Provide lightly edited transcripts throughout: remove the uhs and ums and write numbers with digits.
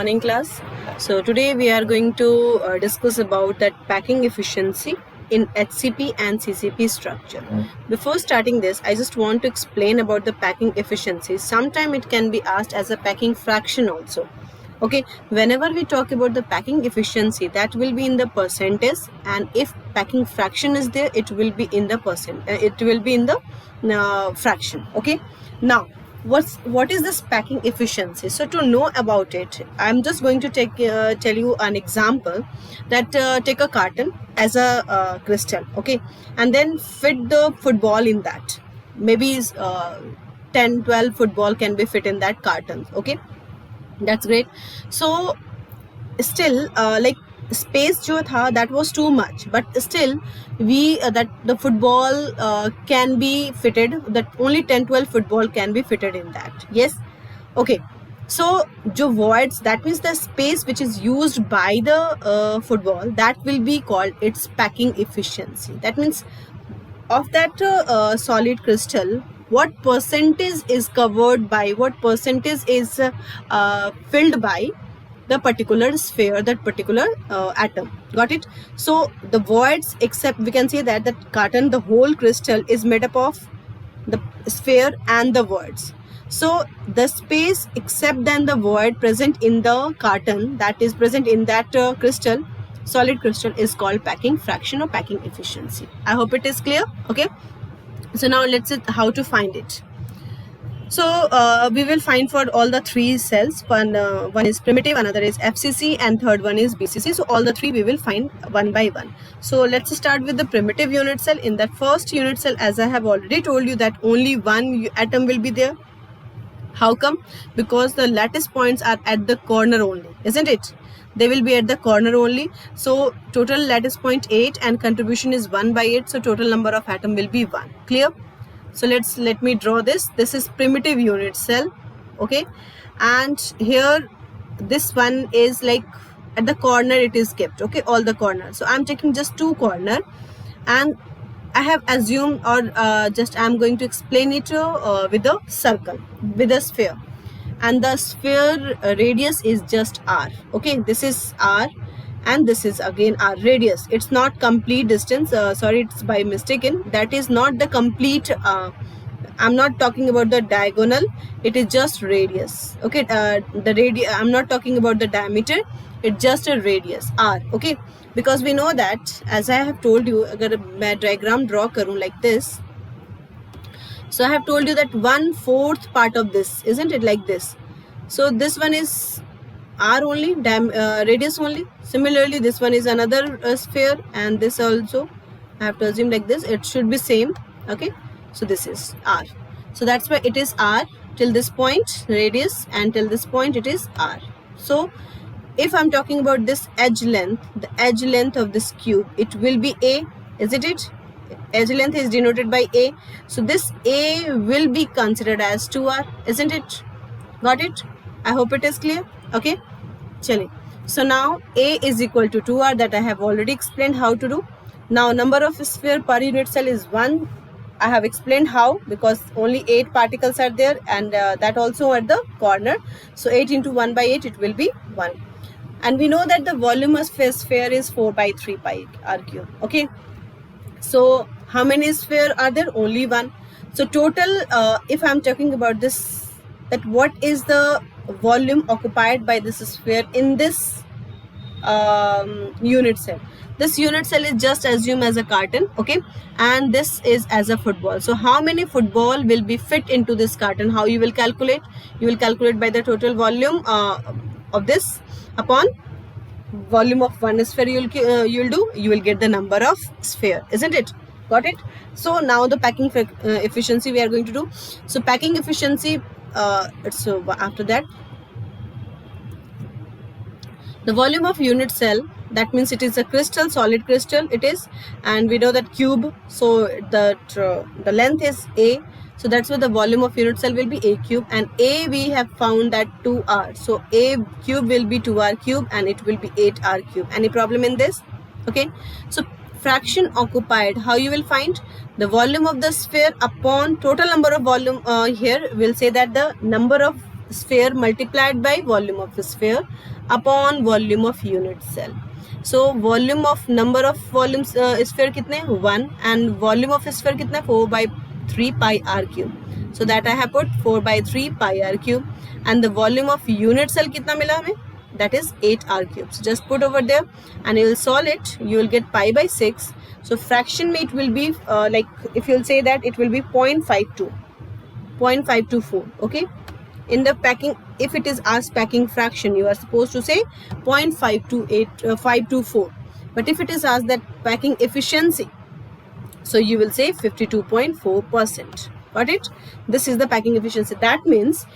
Morning class. So today we are going to discuss about that packing efficiency in HCP and CCP structure. Before starting this, I just want to explain about the packing efficiency. Sometime it can be asked as a packing fraction also. Okay, whenever we talk about the packing efficiency, that will be in the percentage, and if packing fraction is there, it will be in the fraction. Okay, now what is this packing efficiency? So to know about it, I'm just going to tell you an example that take a carton as a crystal, okay, and then fit the football in that. Maybe 10-12 football can be fit in that carton. Okay, that's great. So still like space jo tha, that was too much, but still we that the football can be fitted, that only 10-12 football can be fitted in that. Yes, okay. So jo voids, that means the space which is used by the football, that will be called its packing efficiency. That means of that solid crystal, what percentage is covered by, what percentage is filled by the particular sphere, that particular atom. Got it? So the voids, except we can say that the carton, the whole crystal is made up of the sphere and the voids. So the space except then the void present in the carton, that is present in that crystal, solid crystal, is called packing fraction or packing efficiency. I hope it is clear. Okay, so now let's see how to find it. So we will find for all the three cells. One is primitive, another is FCC, and third one is BCC. So all the three we will find one by one. So let's start with the primitive unit cell. In that first unit cell, as I have already told you, that only one atom will be there. How come? Because the lattice points are at the corner only, isn't it? They will be at the corner only. So total lattice point 8 and contribution is 1 by 8. So total number of atom will be 1. Clear? So let me draw this. This is primitive unit cell. Okay, and here this one is like at the corner it is kept. Okay, all the corners. So I'm taking just two corner, and I have assumed, or just I'm going to explain it with a circle, with a sphere, and the sphere radius is just r. Okay, this is r, and this is again r radius. It's not complete distance. Sorry, it's by mistaken. That is not the complete. I'm not talking about the diagonal. It is just radius. Okay, the radius. I'm not talking about the diameter. It's just a radius r. Okay, because we know that, as I have told you, अगर मैं diagram draw करूँ like this. So I have told you that 1/4 part of this, isn't it, like this? So this one is r only, radius only. Similarly, this one is another sphere, and this also I have to assume like this. It should be same. Okay, so this is r. So that's why it is r till this point radius, and till this point it is r. So if I'm talking about this edge length, the edge length of this cube, it will be a, isn't it? Edge length is denoted by a. So this a will be considered as 2r, isn't it? Got it? I hope it is clear. Okay, chale. So now a is equal to 2r, that I have already explained how to do. Now number of sphere per unit cell is 1. I have explained how, because only 8 particles are there, and that also at the corner. So 8 into 1 by 8, it will be 1. And we know that the volume of sphere is 4 by 3 pi r cube. Okay, so how many sphere are there? Only one. So total, if I'm talking about this, that what is the volume occupied by this sphere in this unit cell? This unit cell is just assumed as a carton. Okay, and this is as a football. So how many football will be fit into this carton? How you will calculate? You will calculate by the total volume of this upon volume of one sphere. You will get the number of sphere, isn't it? Got it? So now the packing efficiency we are going to do. So packing efficiency, so after that, the volume of unit cell, that means it is a crystal, solid crystal it is, and we know that cube, so the length is a. So that's why the volume of unit cell will be a cube, and a we have found that 2r. So a cube will be 2r cube, and it will be 8r cube. Any problem in this? Okay, so fraction occupied, how you will find? The volume of the sphere upon total number of volume. Here we'll say that the number of sphere multiplied by volume of sphere upon volume of unit cell. So volume of number of volumes sphere कितने 1 and volume of sphere कितना 4/3 pi r cube. So that I have put 4/3 pi r cube, and the volume of unit cell कितना मिला हमें, that is 8 r cube. So just put over there and you will solve it. You will get pi by 6. So fraction में it will be like if you will say that it will be 0.524. Okay. In the packing, if it is asked packing fraction, you are supposed to say 0.524. But if it is asked that packing efficiency, so you will say 52.4%. Got it? This is the packing efficiency. That means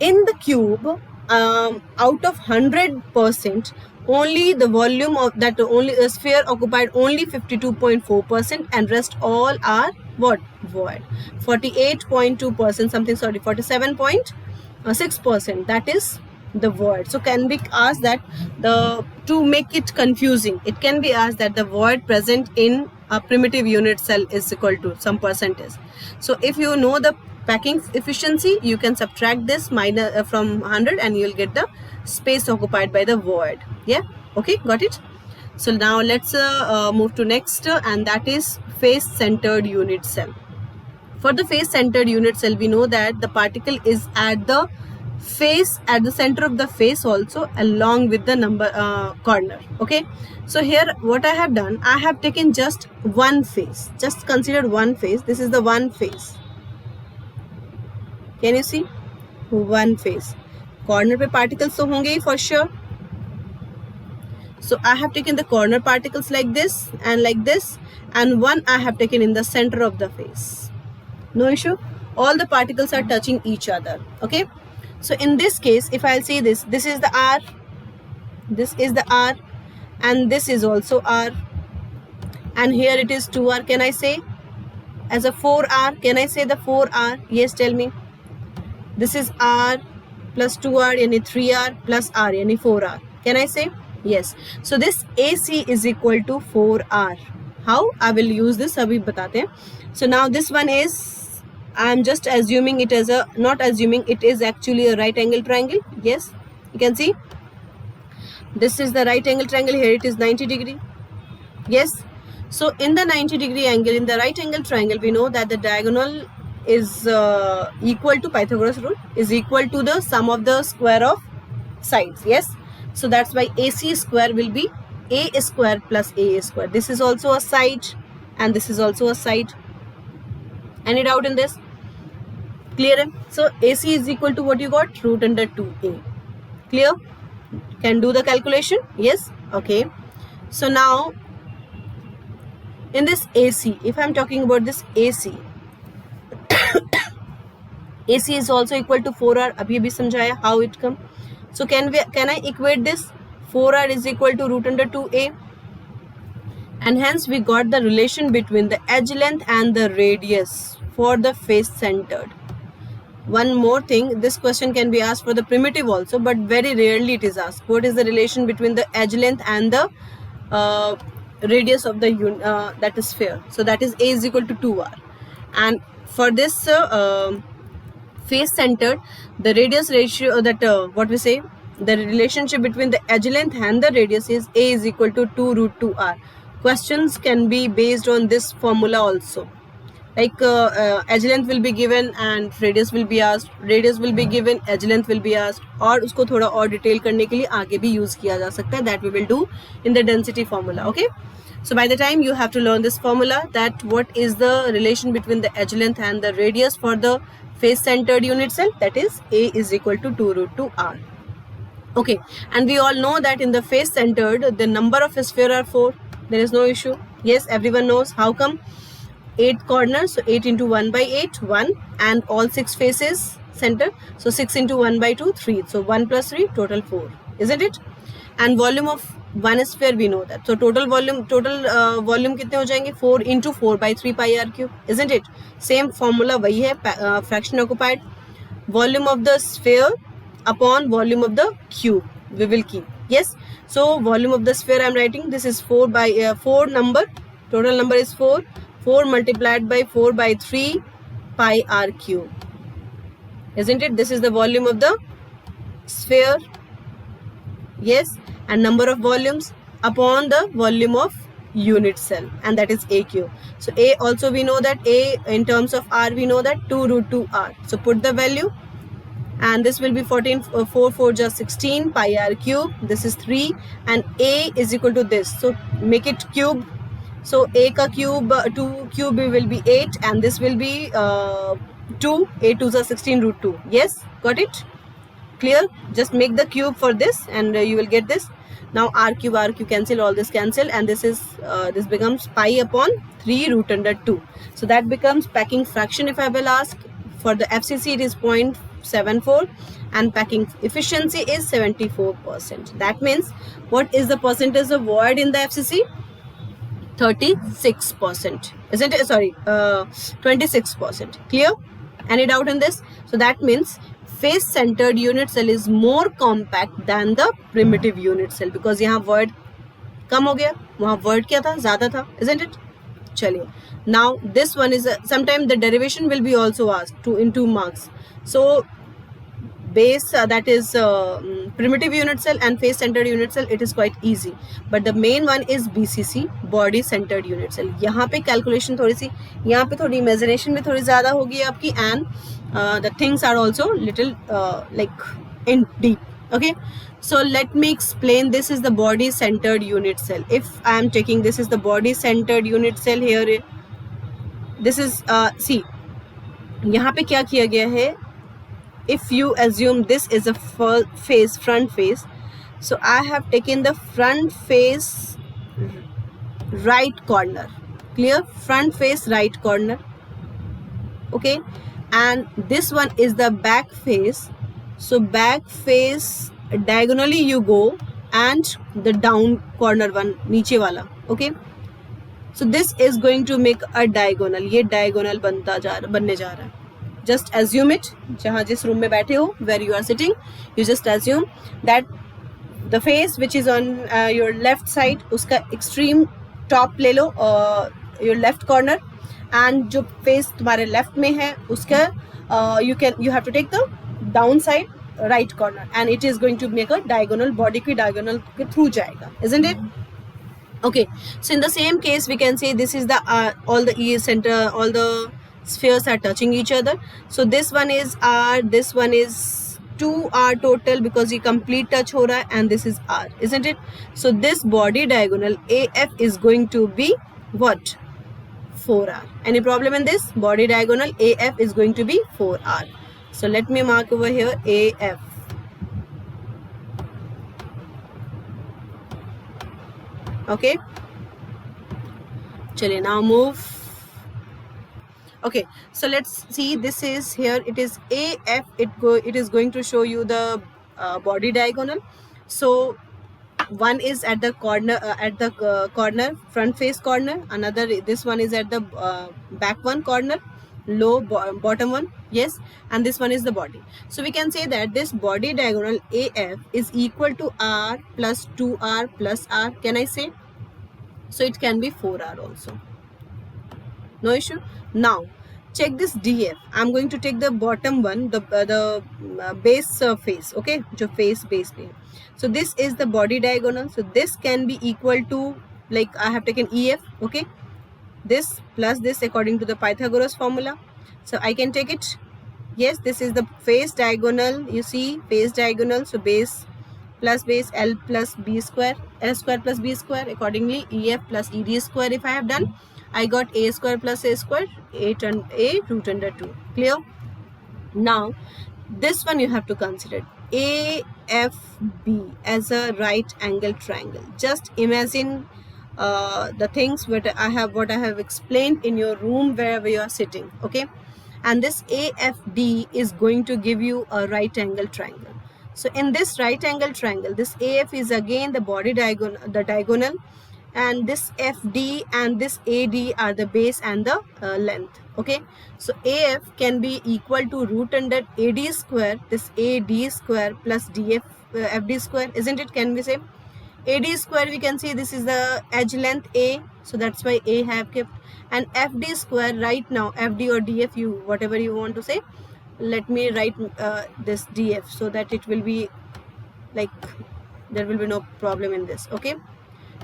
in the cube, out of 100%, only the volume of that only sphere occupied only 52.4%, and rest all are what? Void. 48.2%, something, sorry, 47.6%, that is the void. So can be asked that to make it confusing, it can be asked that the void present in a primitive unit cell is equal to some percentage. So if you know the packing efficiency, you can subtract this minus from 100 and you will get the space occupied by the void. Yeah, okay, got it. So now let's move to next, and that is face centered unit cell. For the face centered unit cell, we know that the particle is at the face, at the center of the face also, along with the number corner. Okay, so here what I have done, I have taken just one face, just considered one face. This is the one face. Can you see? One face. Corner पे particles तो होंगे ही for sure. So I have taken the corner particles like this, and one I have taken in the center of the face. No issue. All the particles are touching each other. Okay. So in this case, if I'll say this is the R, this is the R, and this is also R, and here it is 2R. Can I say as a 4R? Can I say the 4R? Yes, tell me. This is R plus 2R, yani 3R plus R, yani 4R. Can I say? Yes. So this AC is equal to 4R. How? I will use this. Abhi batate hain. So now this one is, I am just assuming it as a, not assuming, it is actually a right angle triangle. Yes, you can see. This is the right angle triangle. Here it is 90 degree. Yes. So in the 90 degree angle, in the right angle triangle, we know that the diagonal is equal to Pythagoras rule, is equal to the sum of the square of sides. Yes. So that's why AC square will be A square plus A square. This is also a side and this is also a side. Any doubt in this? Clear? So AC is equal to what you got? Root under 2A. Clear? Can do the calculation? Yes? Okay. So now in this AC, if I am talking about this AC, AC is also equal to 4R. Abhi abhi samjhaya how it come. So can I equate this? 4R is equal to root under 2A, and hence we got the relation between the edge length and the radius for the face centered. One more thing, this question can be asked for the primitive also, but very rarely it is asked. What is the relation between the edge length and the radius of the that is sphere? So that is A is equal to 2R, and for this face centered, the radius ratio that what we say, the relationship between the edge length and the radius is A is equal to 2 root 2R. Questions can be based on this formula also. Like edge length will be given and radius will be asked, radius will be given, edge length will be asked, और उसको थोड़ा और detail करने के लिए आगे भी use किया जा सकता है. That we will do in the density formula. Okay. So by the time you have to learn this formula, that what is the relation between the edge length and the radius for the face centered unit cell, that is A is equal to 2 root 2R. Okay, and we all know that in the face centered, the number of sphere are 4. There is no issue. Yes, everyone knows. How come? 8 corners, so 8 into 1 by 8, 1, and all 6 faces center. So 6 into 1 by 2, 3. So 1 plus 3, total 4. Isn't it? And volume of one sphere, we know that. So total volume कितने हो जाएंगे? 4 into 4 by 3 pi r cube. Isn't it? Same formula वही है, fraction occupied. Volume of the sphere upon volume of the cube we will keep. Yes. So volume of the sphere I am writing. This is 4 by 4 number. Total number is 4. 4 multiplied by 4 by 3 pi r cube. isn't it? This is the volume of the sphere, yes, and number of volumes upon the volume of unit cell, and that is A cube. So A also we know that A in terms of R we know that 2 root 2 R. So put the value, and this will be 14, 4 4 just 16 pi R cube. This is 3, and A is equal to this. So make it cube. So A ka cube, 2 cube will be 8, and this will be 2. A 2 is 16 root 2. Yes, got it? Clear? Just make the cube for this, and you will get this. Now R cube cancel, all this cancel, and this is this becomes pi upon 3 root under 2. So that becomes packing fraction. If I will ask for the FCC, it is 0.74, and packing efficiency is 74%. That means what is the percentage of void in the FCC? 36%, isn't it? Sorry, 26%. Clear? Any doubt in this? So that means face centered unit cell is more compact than the primitive unit cell, because यहाँ void कम हो गया, वहाँ void क्या था, ज़्यादा था, isn't it? चलिए, now this one is sometimes the derivation will be also asked in 2 marks. So base that is primitive unit cell and face centered unit cell, it is quite easy, but the main one is BCC, body centered unit cell. यहाँ पे calculation थोड़ी सी, यहाँ पे थोड़ी imagination भी थोड़ी ज़्यादा होगी आपकी, and the things are also little like in deep. Okay, so let me explain. This is the body centered unit cell. If I am taking, this is the body centered unit cell here, this is see, यहाँ पे क्या किया गया है? If you assume this is a front face, so I have taken the front face right corner. Clear? Front face right corner. Okay, and this one is the back face. So back face diagonally you go, and the down corner one, नीचे वाला. Okay, so this is going to make a diagonal. ये diagonal बनने जा रहा है. Just assume it, जहाँ जिस room में बैठे हो, where you are sitting, you just assume that the face which is on your left side, उसका extreme top ले लो, your left corner, and जो face तुम्हारे left में है, उसका you have to take the down side right corner, and it is going to make a diagonal. Body की diagonal के through जाएगा, isn't it? Okay, so in the same case we can say this is the all the E center, all the spheres are touching each other. So this one is R, this one is 2R total, because ये complete touch हो रहा है, and this is R, isn't it? So this body diagonal AF is going to be what? 4R. Any problem in this? Body diagonal AF is going to be 4R. So let me mark over here AF. Okay, chaliye, now move. Okay, so let's see, this is here, it is AF, it is going to show you the body diagonal. So one is at the corner, corner, front face corner, another, this one is at the back one corner, low bottom one, yes, and this one is the body. So we can say that this body diagonal AF is equal to R plus 2R plus R. Can I say? So it can be 4R also, no issue. Now check this DF. I'm going to take the bottom one, the base face. Okay, जो face base पे. So this is the body diagonal. So this can be equal to, like I have taken EF. Okay, this plus this according to the Pythagoras formula. So I can take it. Yes, this is the face diagonal. You see, face diagonal. So base plus base, L plus B square, L square plus B square. Accordingly, EF plus ED square. If I have done, I got A square plus A square, 8 and A root under 2. Clear? Now this one you have to consider AFB as a right angle triangle. Just imagine the things what I have explained in your room wherever you are sitting. Okay, and this AFD is going to give you a right angle triangle. So in this right angle triangle, this AF is again the body diagonal, and this FD and this AD are the base and the length. Okay, so AF can be equal to root under AD square, this AD square plus DF FD square, isn't it? Can we say AD square? We can see this is the edge length A, so that's why A have kept, and FD square right now, FD or DF, you whatever you want to say, let me write this df so that it will be like there will be no problem in this. Okay,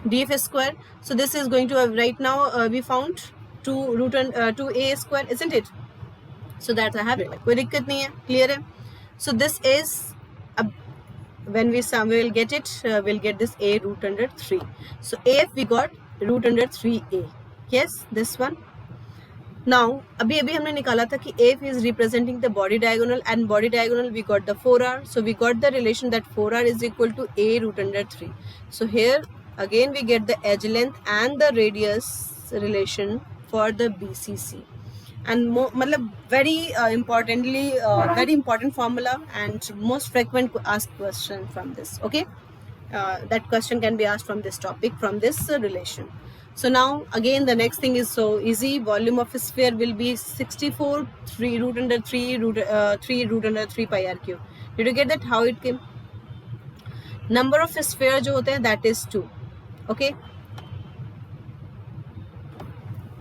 df square. So this is going to right now we found 2 root and 2a square, isn't it? So that I have it. कोई दिक्कत नहीं है, clear है? So this is when we will get it, we'll get this a root under 3. So a we got root under 3a. Yes, this one. Now अभी हमने निकाला था कि a is representing the body diagonal, and body diagonal we got the 4r. So we got the relation that 4r is equal to a root under 3. So here again we get the edge length and the radius relation for the BCC. And मतलब very importantly very important formula and most frequent asked question from this. Okay, that question can be asked from this topic, from this relation. So now again the next thing is so easy. Volume of a sphere will be 64 3 root under 3 root 3 root under 3 pi r cube. Did you get that, how it came? Number of a sphere जो होते हैं that is 2. Okay,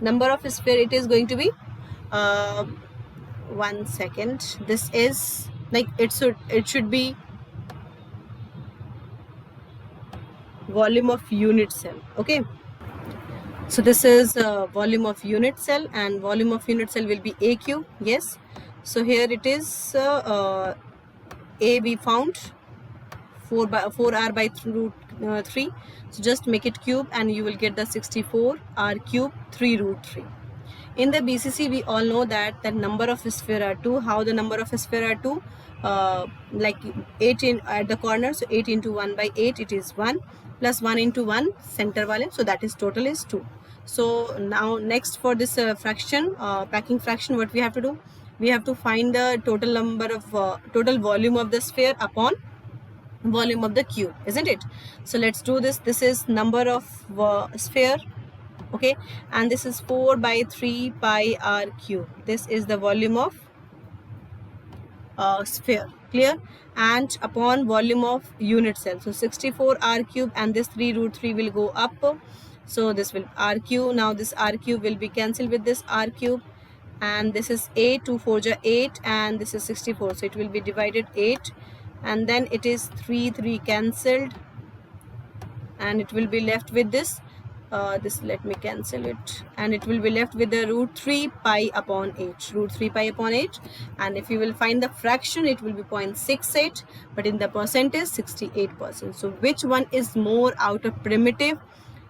number of a sphere it is going to be 1 second. This is like it should be volume of unit cell. Okay, so this is volume of unit cell, and volume of unit cell will be a cube. Yes, so here it is a we found 4r by root 3. So just make it cube and you will get the 64 r cube 3 root 3. In the BCC we all know that the number of sphere are 2. How the number of sphere are 2? Like 8 in at the corner, so 8 into 1 by 8 it is 1, plus 1 into 1 center wale, so that is total is 2. So now next for this fraction, packing fraction, what we have to do? We have to find the total number of total volume of the sphere upon volume of the cube, isn't it? So let's do this. This is number of sphere. Okay, and this is 4 by 3 pi r cube. This is the volume of sphere, clear? And upon volume of unit cell, so 64 r cube, and this 3 root 3 will go up, so this will r cube. Now this r cube will be cancelled with this r cube, and this is 8, 2 4 ja 8, and this is 64, so it will be divided 8, and then it is 3 cancelled, and it will be left with this this, let me cancel it, and it will be left with the root 3 pi upon 8, root 3 pi upon 8. And if you will find the fraction, it will be 0.68, but in the percentage 68%. So which one is more out of primitive,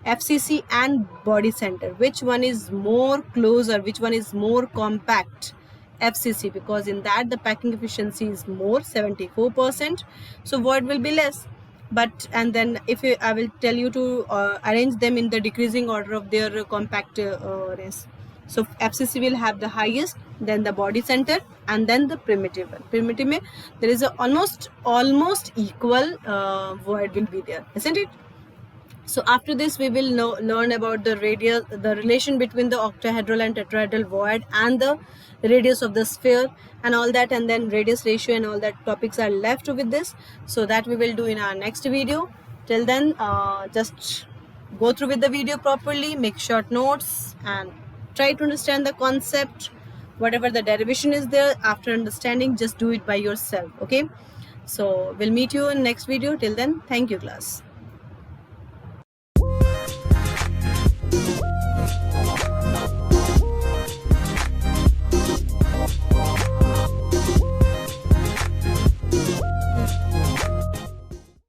FCC and body center? Which one is more closer, which one is more compact? FCC, because in that the packing efficiency is more, 74%, so void will be less. But and then if I will tell you to arrange them in the decreasing order of their compact race. So FCC will have the highest, then the body center, and then the primitive one. Primitive mein there is a almost equal void will be there, isn't it? So after this we will learn about the radius, the relation between the octahedral and tetrahedral void, and the radius of the sphere and all that, and then radius ratio and all that topics are left with this. So that we will do in our next video. Till then just go through with the video properly, make short notes, and try to understand the concept. Whatever the derivation is there, after understanding, just do it by yourself. Okay, so we'll meet you in next video. Till then, thank you class.